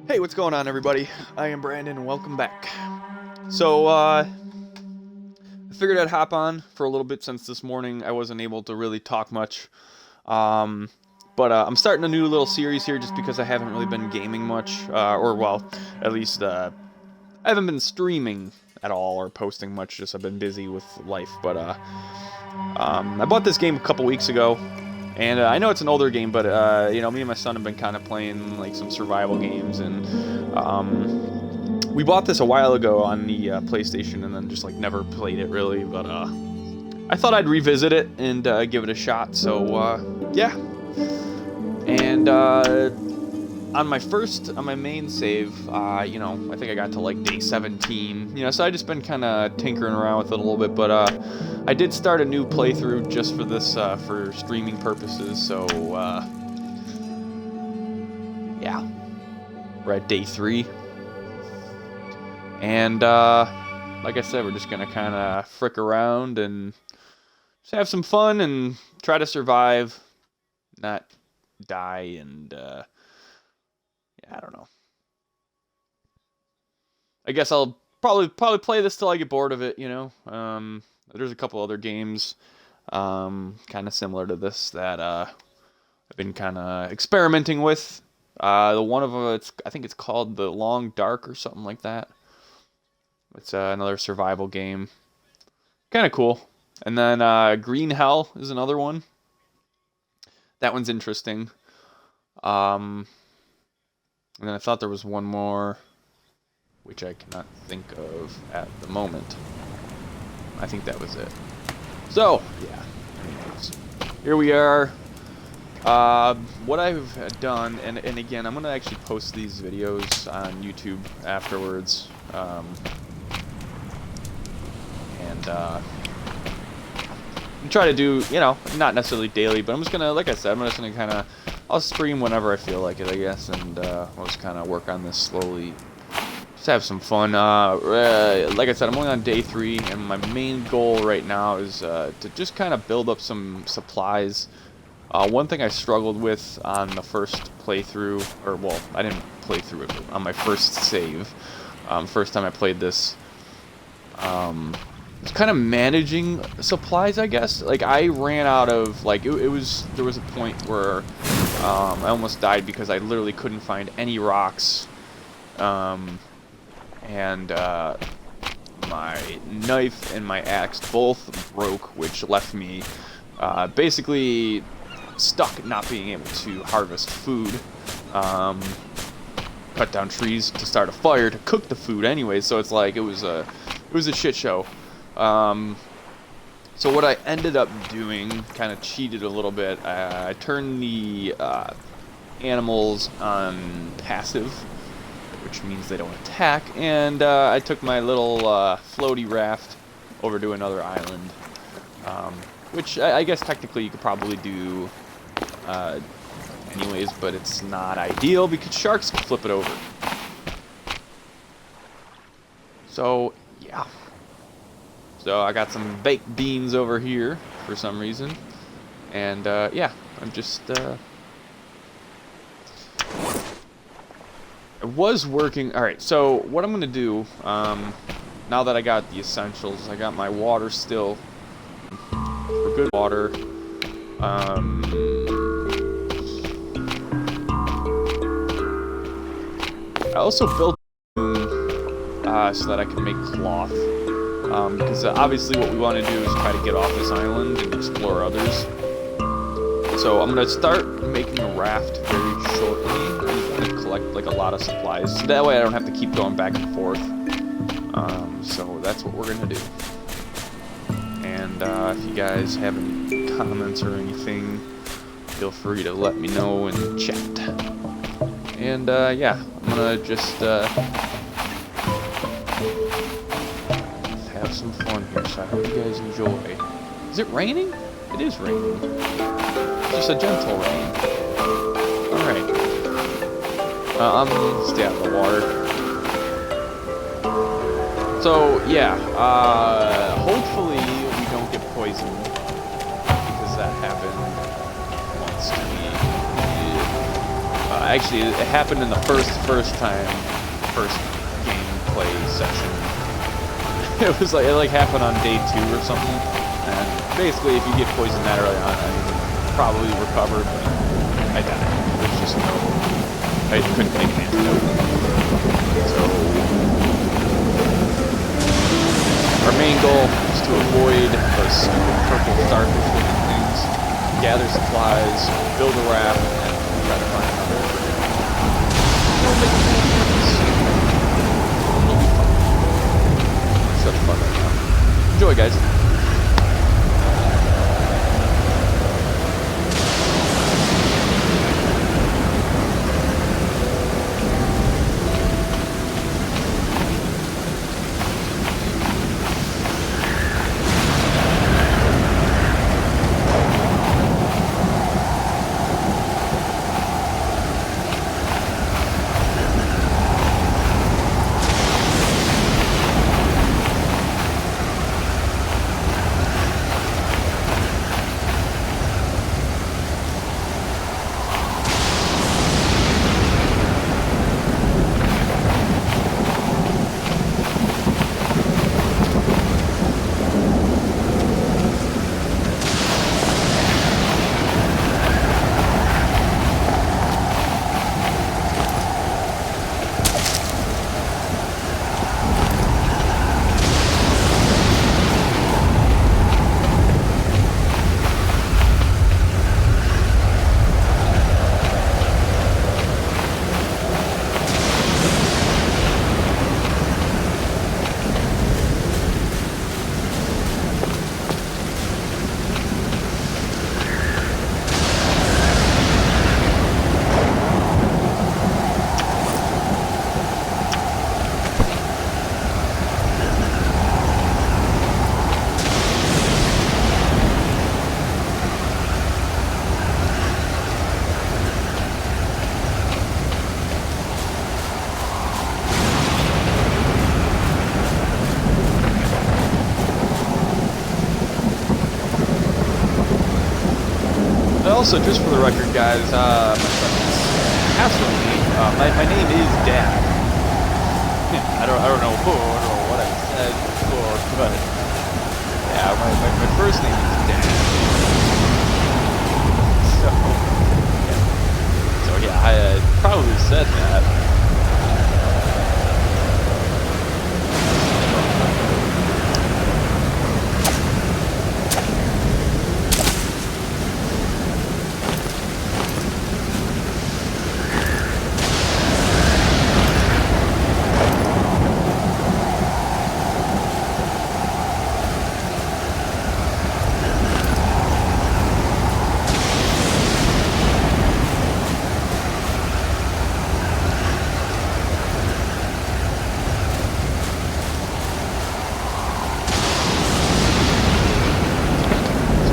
Hey, what's going on, everybody? I am Brandon, and welcome back. So, I figured I'd hop on for a little bit since this morning I wasn't able to really talk much. Um, but I'm starting a new little series here just because I haven't really been gaming much, at least I haven't been streaming at all or posting much. Just I've been busy with life. But I bought this game a couple weeks ago. And I know it's an older game, but me and my son have been kind of playing like some survival games, and we bought this a while ago on the PlayStation, and then just like never played it really. But I thought I'd revisit it and give it a shot. So yeah, and on my main save, I think I got to like day 17. So I just been kind of tinkering around with it a little bit, but I did start a new playthrough just for this, for streaming purposes. So yeah, we're at day 3, and like I said, we're just gonna kind of frick around and just have some fun and try to survive, not die, and I don't know. I guess I'll probably play this till I get bored of it. There's a couple other games, kind of similar to this that I've been kind of experimenting with. The one of them, I think it's called The Long Dark or something like that. It's another survival game, kind of cool. And then Green Hell is another one. That one's interesting. And then I thought there was one more, which I cannot think of at the moment. I think that was it. So, yeah. Anyways, here we are. What I've done, and again, I'm going to actually post these videos on YouTube afterwards. And try to do, not necessarily daily, but I'm just going to, like I said, I'm just going to kind of, I'll stream whenever I feel like it, I guess, and I'll just kind of work on this slowly. Just have some fun. Like I said, I'm only on day 3, and my main goal right now is to just kind of build up some supplies. One thing I struggled with on the first playthrough, I didn't play through it, but on my first save, first time I played this, it's kind of managing supplies, I guess. Like, I ran out of, like, there was a point where I almost died because I literally couldn't find any rocks, and my knife and my axe both broke, which left me basically stuck, not being able to harvest food, cut down trees to start a fire to cook the food anyway. So it's like it was a shit show. So what I ended up doing, kind of cheated a little bit. I turned the animals on passive, which means they don't attack, and I took my little floaty raft over to another island, which I guess technically you could probably do anyways, but it's not ideal because sharks can flip it over. So, yeah. So I got some baked beans over here for some reason, and yeah, I'm just I was working. All right, so what I'm gonna do now that I got the essentials, I got my water still for good water. I also built so that I can make cloth. Because obviously what we want to do is try to get off this island and explore others. So I'm going to start making a raft very shortly. I'm going to collect like a lot of supplies. So that way I don't have to keep going back and forth. So that's what we're going to do. And if you guys have any comments or anything, feel free to let me know in chat. And yeah, I'm going to just have some fun here, so I hope you guys enjoy. Is it raining? It is raining. It's just a gentle rain. Alright. I'm gonna stay out of the water. So, yeah, hopefully we don't get poisoned, because that happened once to me. Actually, it happened in the first gameplay session. It was like it happened on day 2 or something. And basically, if you get poisoned that early on, I mean, probably recover, but I died. There's just no, I couldn't make an antidote. So our main goal is to avoid those stupid purple starfish-looking things, gather supplies, build a raft, and try to find another. It'll be fun. Such fun right now. Enjoy, guys. Also, just for the record, guys, my friend asking me. My name is Dad. I don't know what I said before, but yeah, my first name is Dad. So yeah, I probably said that.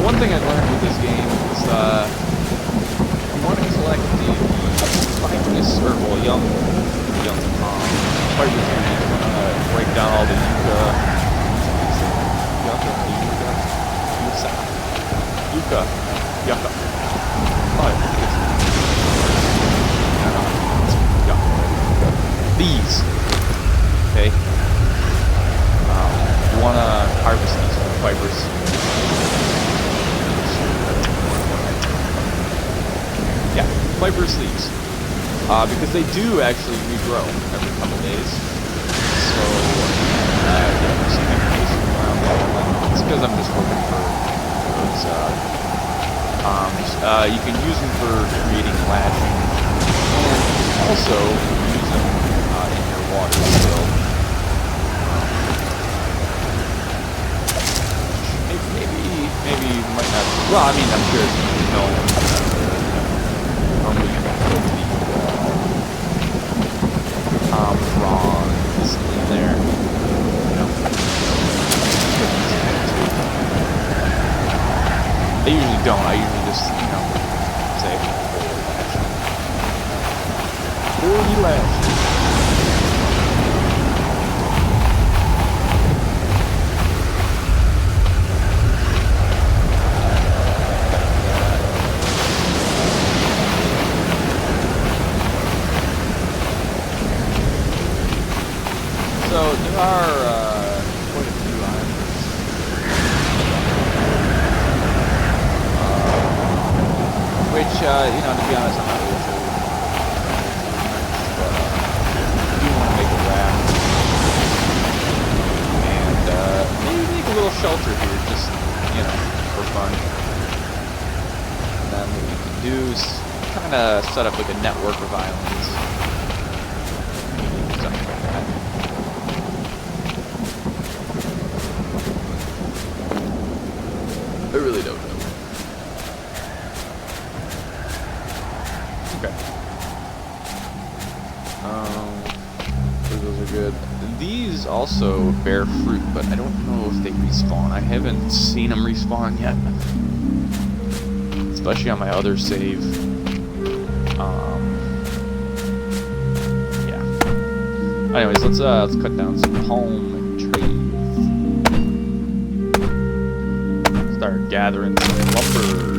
One thing I learned with this game is you want to collect the fibrous, or well, young fibrous trees. You want to break down all the yucca. These. Okay. You want to harvest these fibrous. Yeah, fibrous leaves. Because they do actually regrow every couple days. So, yeah, there's some information around that. It's because I'm just looking for those, you can use them for creating lashing, and also use them in your water still. Maybe you might not. Well, I mean, I'm sure you know. Normally you can put the prawn in there. You know. I usually don't. I usually just, say holy lash. So there are quite a few islands. Which, to be honest, I'm not really sure. But I do want to make a raft. And maybe make a little shelter here, just, for fun. And then what we can do is kind of set up like a network of islands. Something like that. I really don't know. Okay. Those are good. These also bear fruit, but I don't know if they respawn. I haven't seen them respawn yet. Especially on my other save. Yeah. Anyways, let's cut down some palm trees. Start gathering some lumber.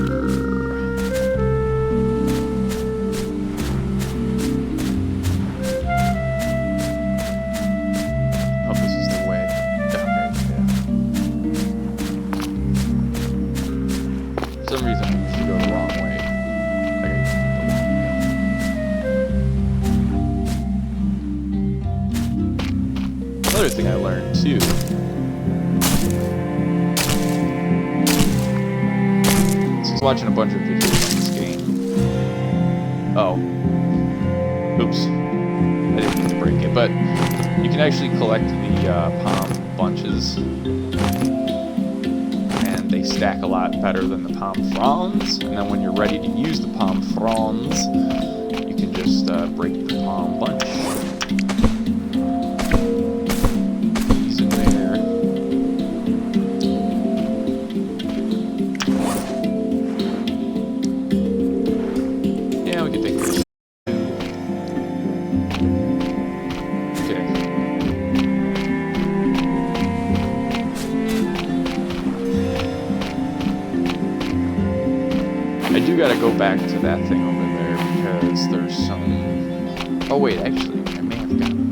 Another thing I learned too. So I was watching a bunch of videos on this game. Oh. Oops. I didn't mean to break it, but you can actually collect the palm bunches. And they stack a lot better than the palm fronds. And then when you're ready to use the palm fronds, you can just break the palm bunch. Gotta go back to that thing over there because there's some. Oh wait, actually, I may have gotten.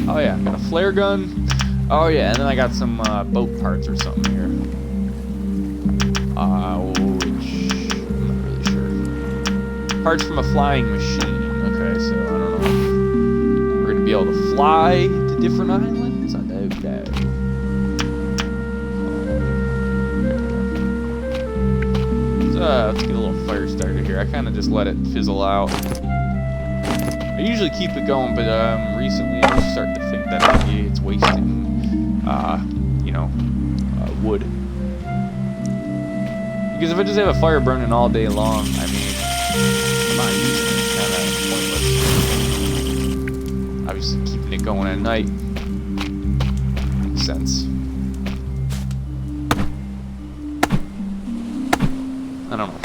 Oh yeah, got a flare gun. Oh yeah, and then I got some boat parts or something here. Which I'm not really sure. Parts from a flying machine. Okay, so I don't know if we're gonna be able to fly to different islands. I doubt that. Let's get a little fire started here. I kind of just let it fizzle out. I usually keep it going, but recently I'm starting to think that maybe it's wasting, wood. Because if I just have a fire burning all day long, I mean, I'm not using it. It's kind of pointless. Obviously, keeping it going at night makes sense. I don't know.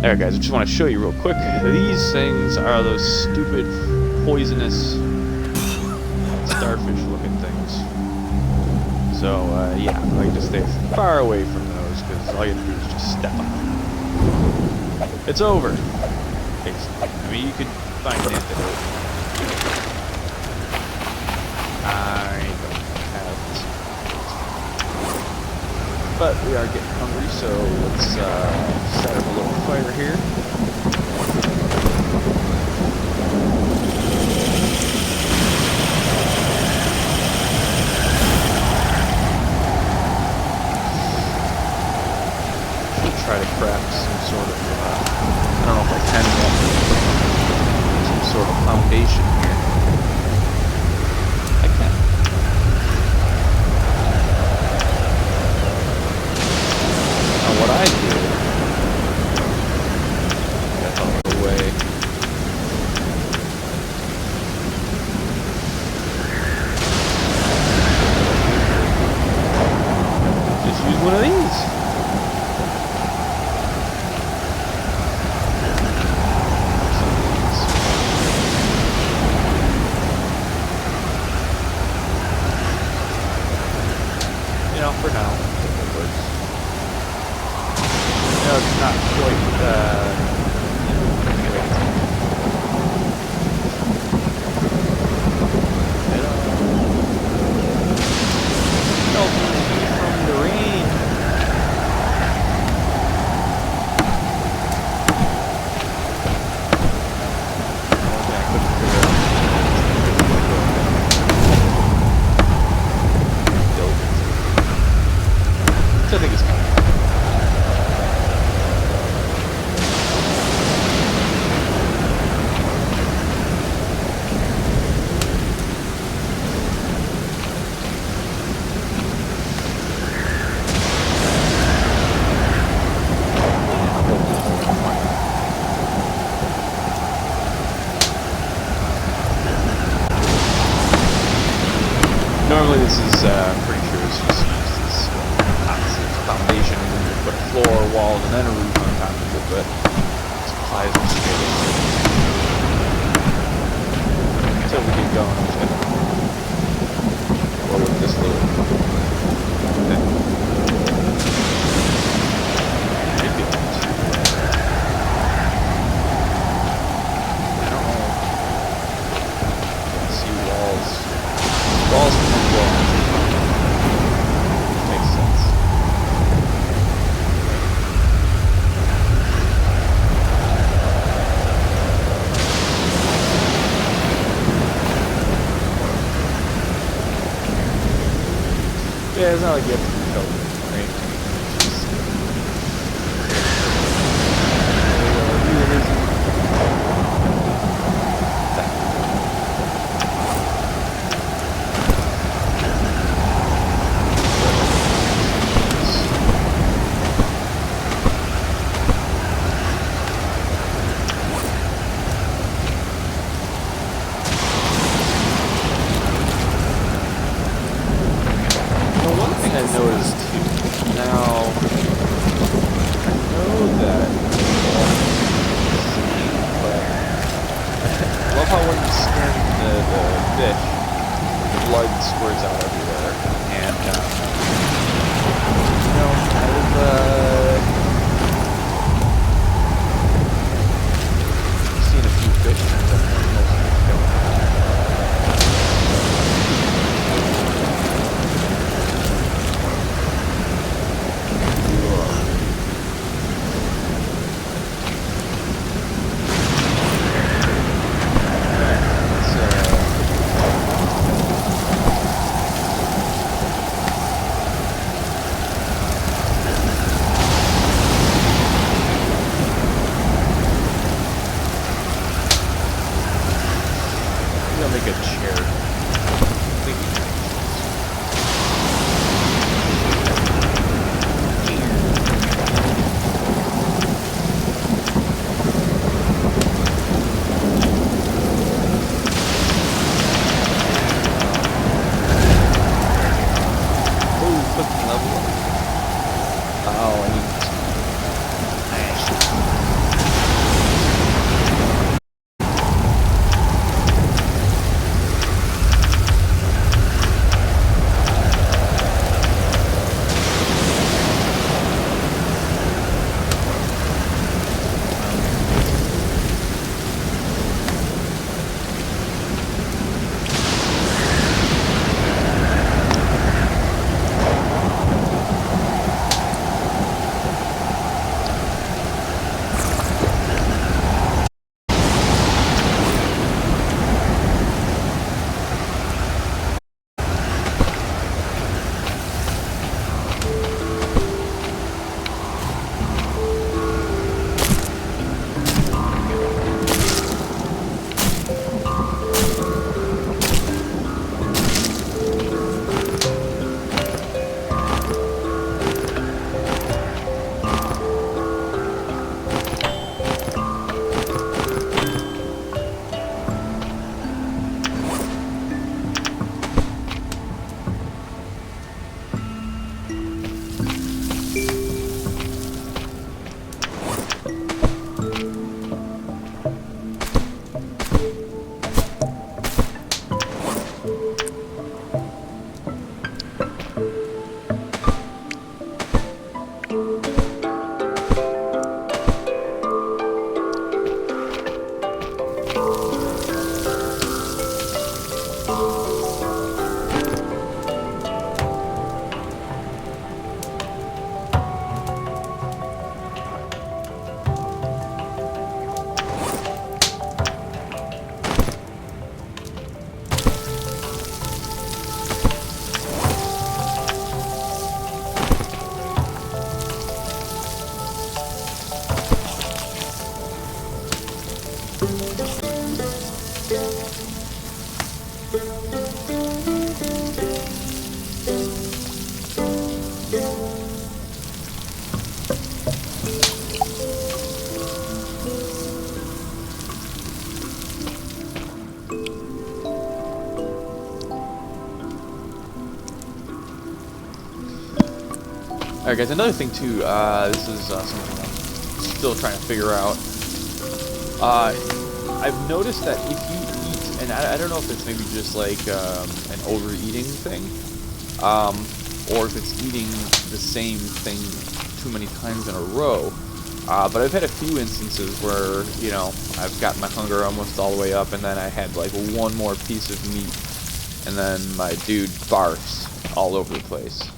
There, guys, I just want to show you real quick. These things are those stupid, poisonous, starfish-looking things. So, yeah, I like to stay far away from those, because all you have to do is just step on them. It's over, basically. I mean, you could find an antidote. I don't have this. But we are getting hungry, so let's set up a little fire here. Should try to craft some sort of, I don't know if I can yet, some sort of foundation here. I can. What I do, that's all the way. Just use one of these. You know, for now, it works. No, it's not quite, help me from the rain. Okay, I couldn't figure it out. Which I think is kind of normally this is, pretty sure it's just used as foundation, and then you put a floor, wall, and then a roof on top of it, but supplies are scarce. Until we get going, I'm just gonna roll with this little thing. Maybe not. I don't know. I see walls. Walls from the wall. Makes sense. Yeah, it's not like you have to do shelter, right? I noticed too. Now, I know that, but I love how when you skin the fish, the blood squirts out everywhere, and you know, I've seen a few fish turns up most fish don't. Alright guys, another thing too, this is something I'm still trying to figure out. I've noticed that if you eat, and I don't know if it's maybe just like an overeating thing, or if it's eating the same thing too many times in a row, but I've had a few instances where, you know, I've got my hunger almost all the way up, and then I had like one more piece of meat, and then my dude barfs all over the place.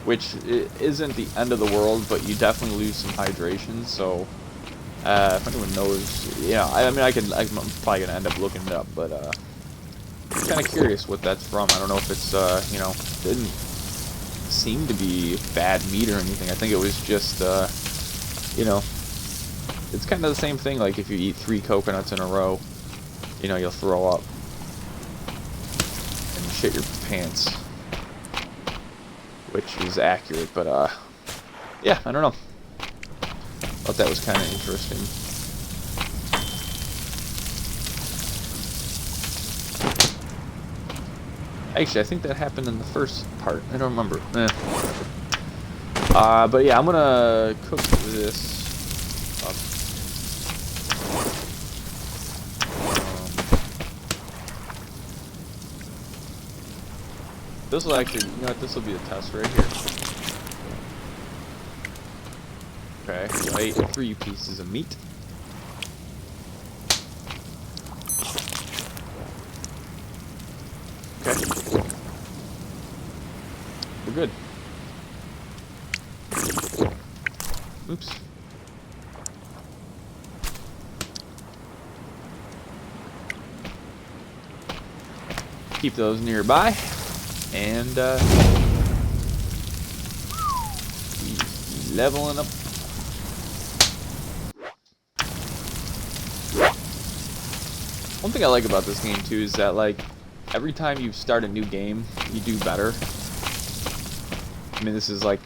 Which isn't the end of the world, but you definitely lose some hydration, so if anyone knows, yeah, I mean, I'm probably gonna end up looking it up, but I'm kind of curious what that's from. I don't know if it's, you know, didn't seem to be bad meat or anything. I think it was just, you know, it's kind of the same thing. Like if you eat 3 coconuts in a row, you know, you'll throw up and shit your pants, which is accurate. But yeah, I don't know. Thought that was kind of interesting. Actually, I think that happened in the first part. I don't remember. But yeah, I'm gonna cook this up. This will actually, you know what, this will be a test right here. Okay, so I ate 3 pieces of meat. Okay. We're good. Oops. Keep those nearby. And, leveling up. One thing I like about this game too is that, like, every time you start a new game, you do better. I mean, this is like,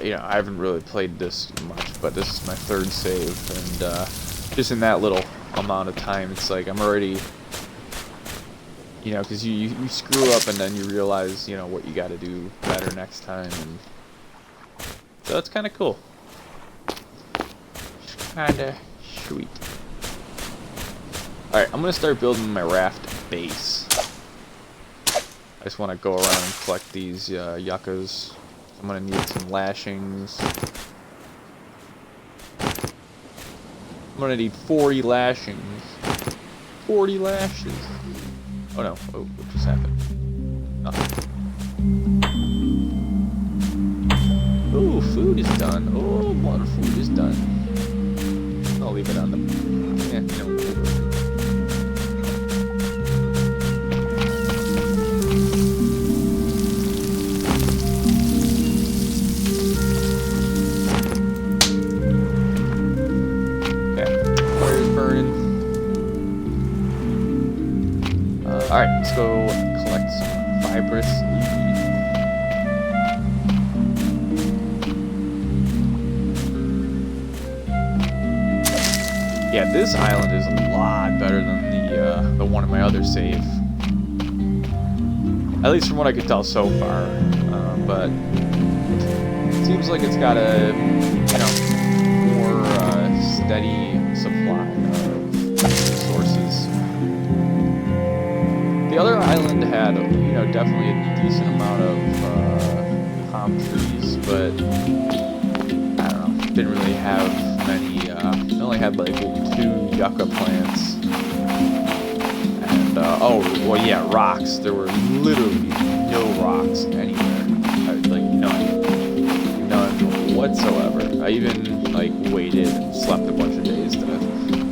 you know, I haven't really played this much, but this is my 3rd save, and just in that little amount of time, it's like I'm already, you know, because you screw up and then you realize, you know, what you got to do better next time, and so it's kind of cool. Kind of sweet. Alright, I'm going to start building my raft base. I just want to go around and collect these yuccas. I'm going to need some lashings. I'm going to need 40 lashings. 40 lashes. Oh no, oh, what just happened? Nothing. Ooh, food is done. Oh, more food is done. I'll leave it on the... Yeah, no. Alright, let's go collect some fibrous leaf. Yeah, this island is a lot better than the one in my other save. At least from what I could tell so far. But it seems like it's got a, you know, more steady supply of resources. The other island had, you know, definitely a decent amount of palm trees, but I don't know, didn't really have many. They only had like 2 yucca plants, and oh, well, yeah, rocks. There were literally no rocks anywhere, like none whatsoever. I even like waited and slept a bunch of days to,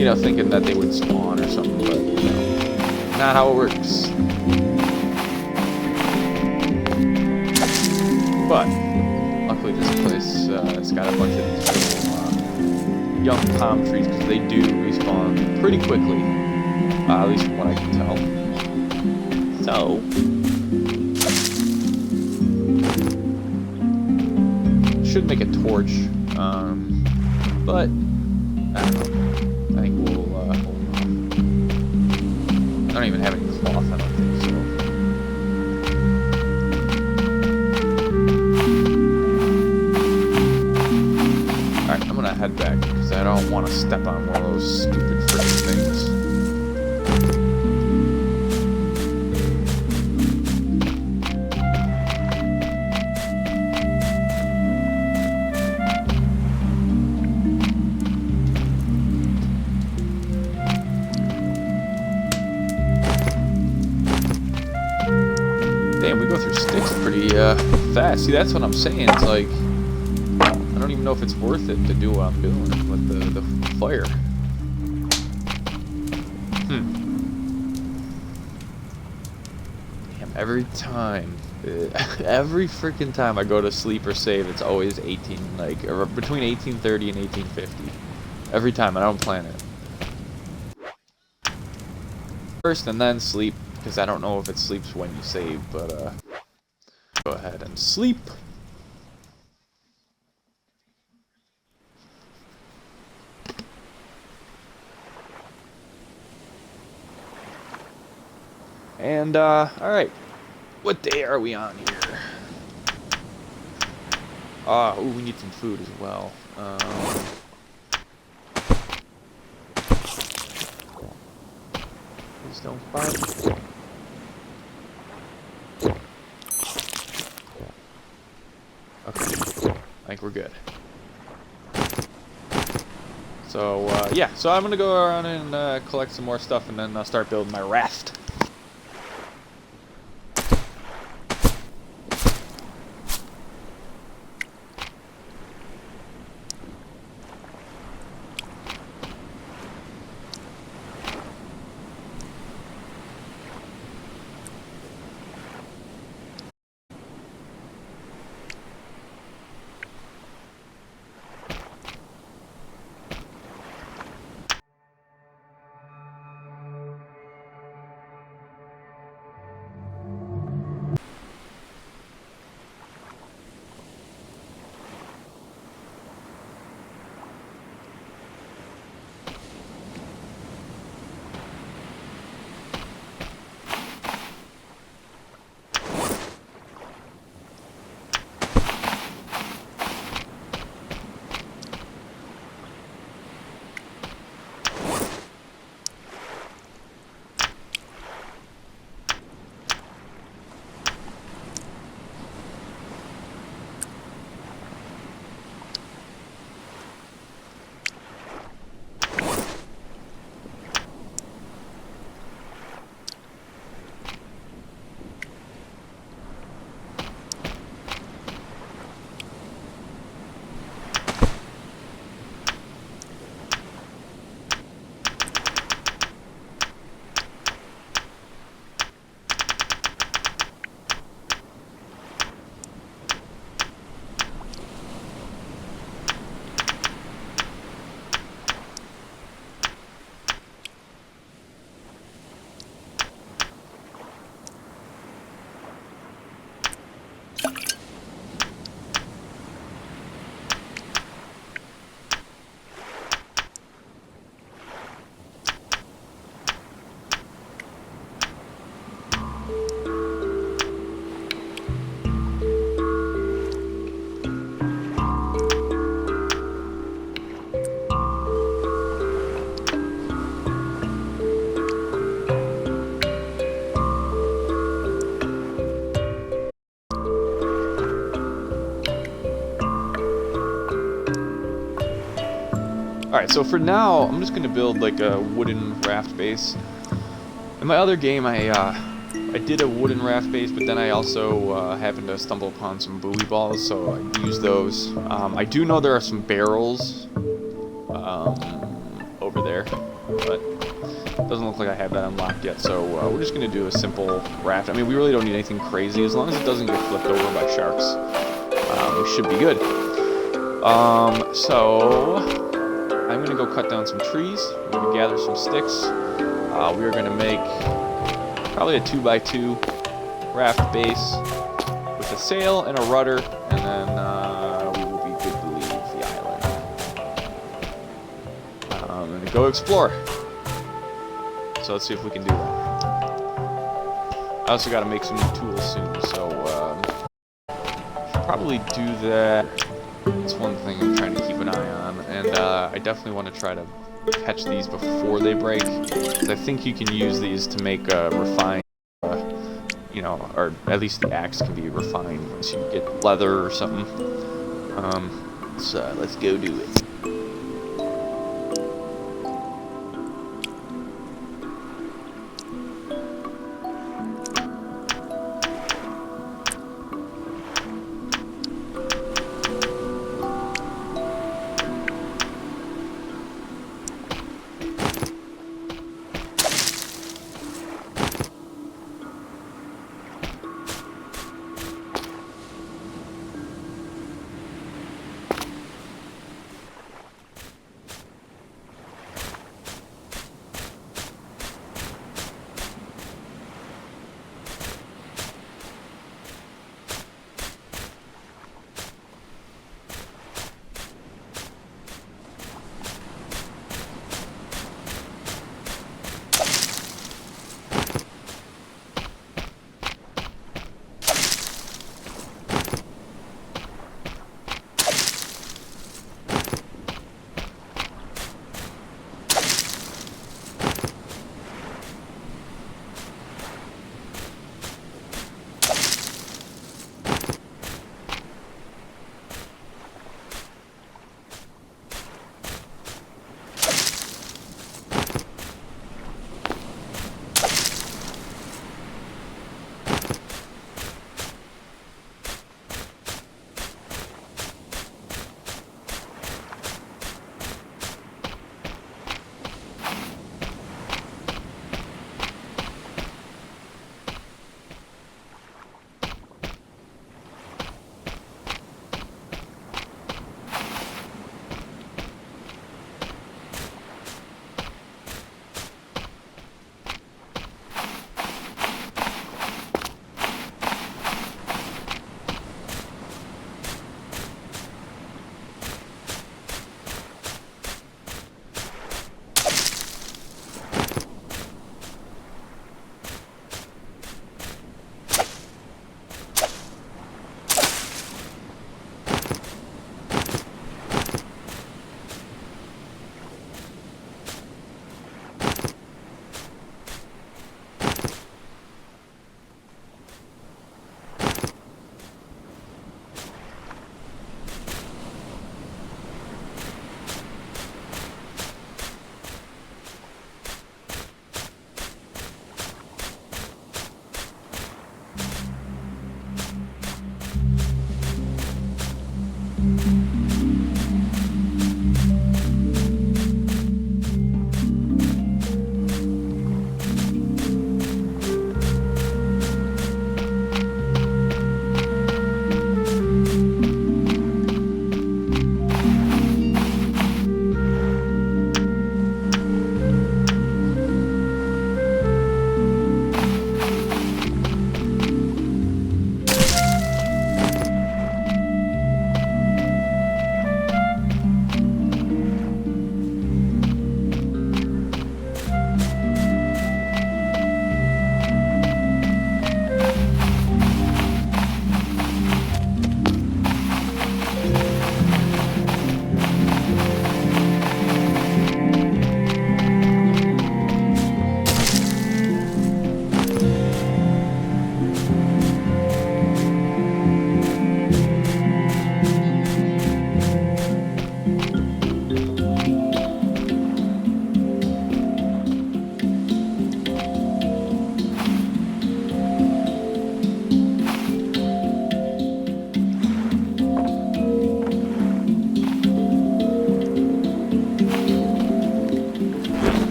you know, thinking that they would spawn or something, but you know. Not how it works. But luckily this place it's got a bunch of these little young palm trees, because they do respawn pretty quickly, at least from what I can tell. So should make a torch, but I don't know. I think we'll hold off. I don't even have any cloth, I don't think so. because I don't want to step on one of those stupid freaking things. Damn, we go through sticks pretty fast. See, that's what I'm saying. It's like, I don't even know if it's worth it to do what I'm doing with the fire. Damn, every time, every freaking time I go to sleep or save, it's always 18, like, or between 1830 and 1850. Every time, I don't plan it. First and then sleep, because I don't know if it sleeps when you save, but go ahead and sleep. And alright, what day are we on here? Ooh, we need some food as well. Please don't fight. Okay, I think we're good. So, yeah, so I'm gonna go around and collect some more stuff and then start building my raft. Alright, so for now, I'm just gonna build like a wooden raft base. In my other game, I did a wooden raft base, but then I also happened to stumble upon some buoy balls, so I used those. I do know there are some barrels over there, but it doesn't look like I have that unlocked yet, so we're just gonna do a simple raft. I mean, we really don't need anything crazy. As long as it doesn't get flipped over by sharks, we should be good. So I'm going to go cut down some trees. We're going to gather some sticks. We're going to make probably a 2x2 raft base with a sail and a rudder, and then we will be good to leave the island. I'm going to go explore. So let's see if we can do that. I also got to make some new tools soon, so should probably do that It's one thing I'm trying to keep an eye on, and I definitely want to try to catch these before they break, because I think you can use these to make refined, you know, or at least the axe can be refined once you get leather or something. So let's go do it.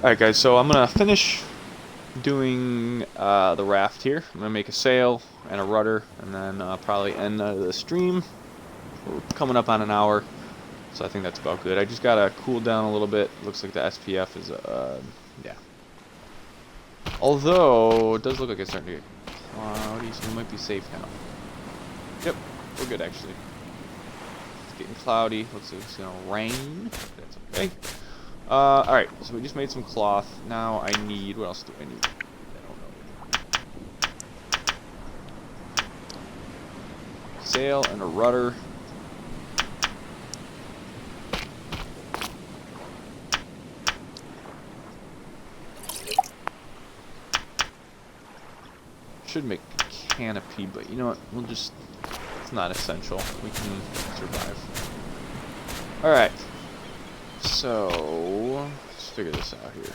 Alright guys, so I'm going to finish doing the raft here. I'm going to make a sail and a rudder, and then probably end the stream. We're coming up on an hour, so I think that's about good. I just got to cool down a little bit. Looks like the SPF is, yeah. Although, it does look like it's starting to get cloudy, so we might be safe now. Yep, we're good actually. It's getting cloudy. Looks like it's going to rain. That's okay. Alright, so we just made some cloth. Now I need, what else do I need? I don't know. Sail and a rudder. Should make a canopy, but you know what? We'll just, it's not essential. We can survive. Alright. So, let's figure this out here.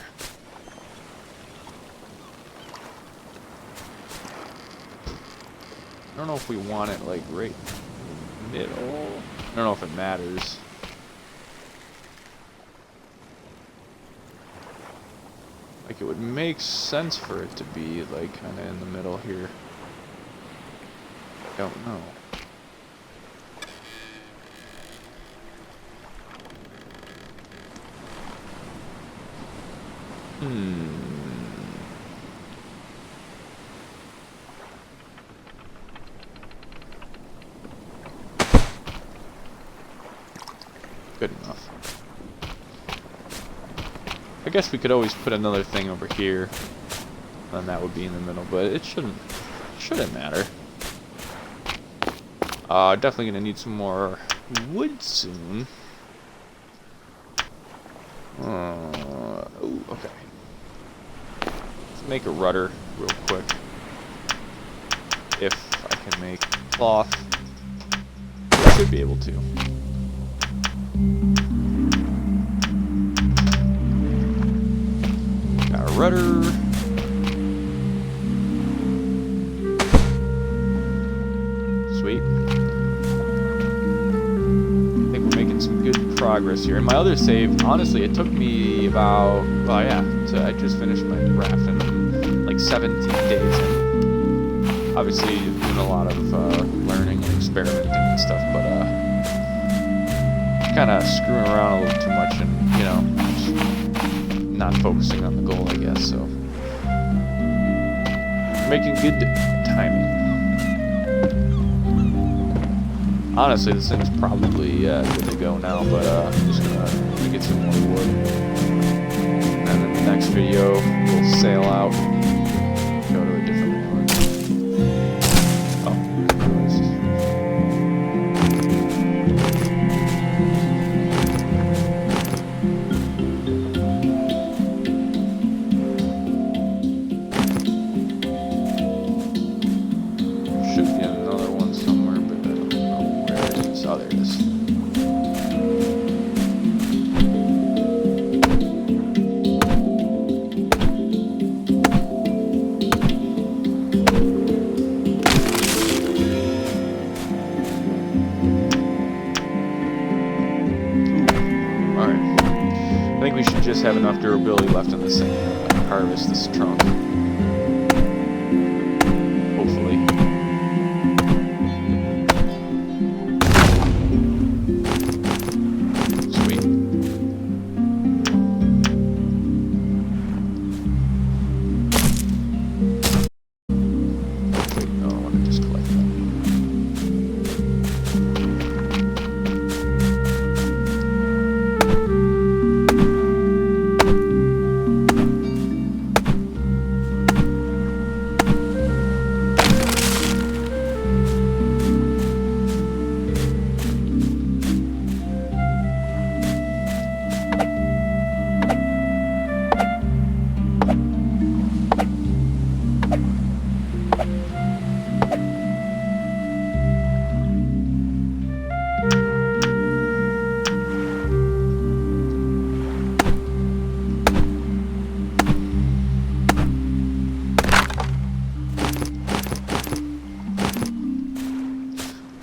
I don't know if we want it like right in the middle. I don't know if it matters. Like it would make sense for it to be like kind of in the middle here. Don't know. Good enough. I guess we could always put another thing over here, and that would be in the middle, but it shouldn't matter. Definitely gonna need some more wood soon. Oh, okay. Let's make a rudder real quick. If I can make cloth, I should be able to. Got a rudder. Sweet. I think we're making some good progress here. In my other save, honestly, it took me about, well, yeah, I just finished my raft in like 17 days. And obviously, doing a lot of learning and experimenting and stuff, but kind of screwing around a little too much and, you know, just not focusing on the goal, I guess, so. Making good timing. Honestly, this thing's probably good to go now, but I'm just gonna get some more wood. And in the next video, we'll sail out, go to a different island. Just have enough durability left in this thing to harvest this trunk. Hopefully. Sweet. Wait, no, I want to just collect that.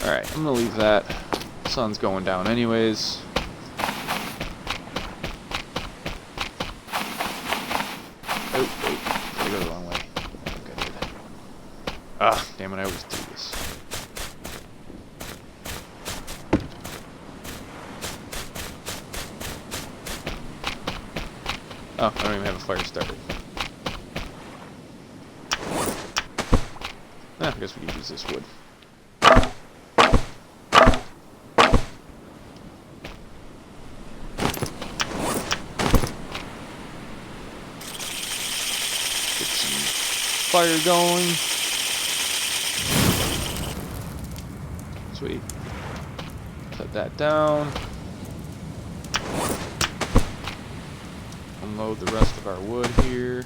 Alright, I'm gonna leave that. Sun's going down anyways. go the wrong way? I think I did. Ah, damn it, I always do this. Oh, I don't even have a fire started. I guess we can use this wood. Get some fire going. Sweet. Set that down. Unload the rest of our wood here.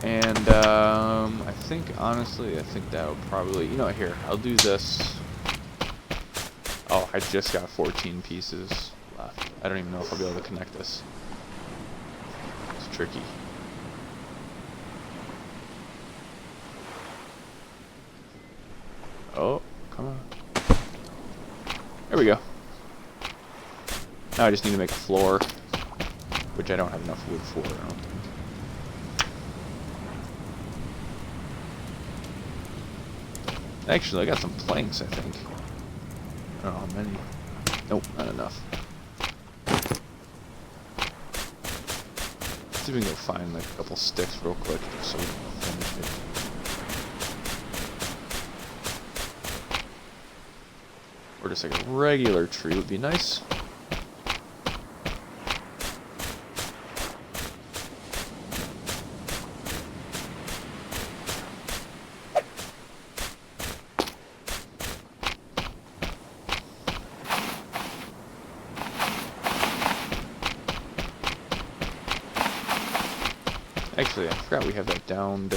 And I think, honestly, I think that would probably, you know, here, I'll do this. Oh, I just got 14 pieces left. I don't even know if I'll be able to connect this. It's tricky. Oh, come on. There we go. Now I just need to make a floor, which I don't have enough wood for, I don't think. Actually, I got some planks, I think. I don't know how many. Nope, not enough. Let's see if we can go find like a couple sticks real quick just so we can finish it. Or just like a regular tree would be nice. Actually, I forgot we have that downed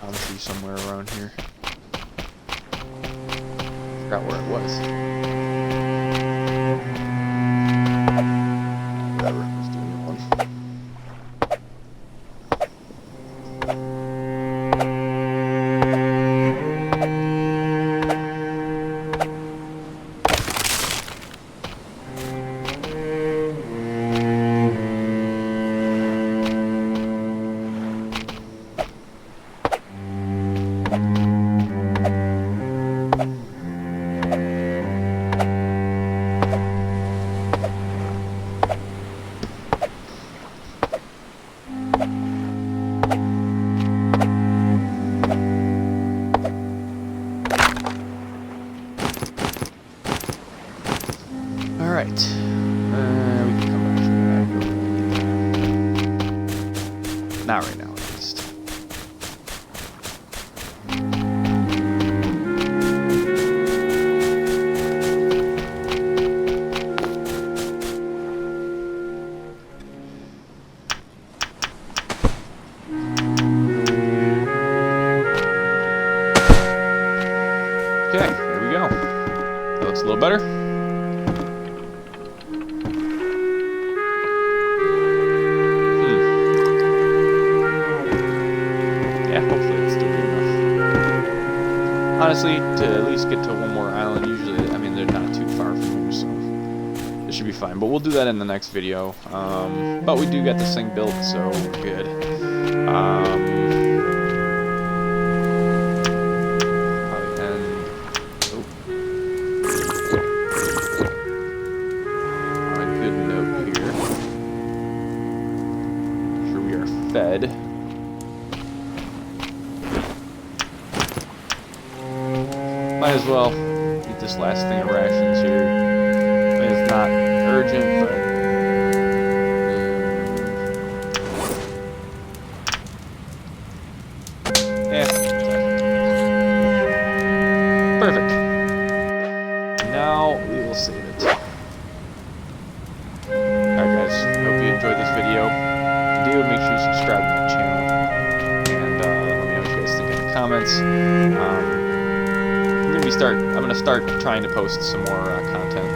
palm tree somewhere around here. Forgot where it was. Whatever, let's do a new one. Alright. We can come back to that. Not right now, at least. Okay, here we go. That looks a little better. Honestly, to at least get to one more island, usually, I mean, they're not too far from here, so it should be fine. But we'll do that in the next video. But we do get this thing built, so we're good. Probably end. Oh. On a good note here. Make sure we are fed. Might as well eat this last thing of rations here. I mean, it's not urgent, but yeah, perfect. Now we will save it. Alright guys, I hope you enjoyed this video. If you do, make sure you subscribe to my channel, and let me know what you guys think in the comments. I'm gonna start trying to post some more content,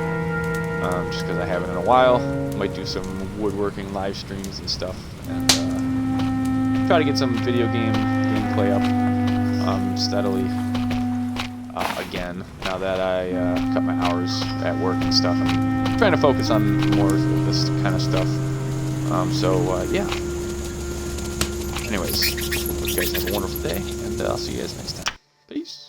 just because I haven't in a while. Might do some woodworking live streams and stuff, and try to get some video gameplay up steadily again. Now that I cut my hours at work and stuff, I'm trying to focus on more of this kind of stuff. Yeah. Anyways, hope you guys have a wonderful day, and I'll see you guys next time. Peace.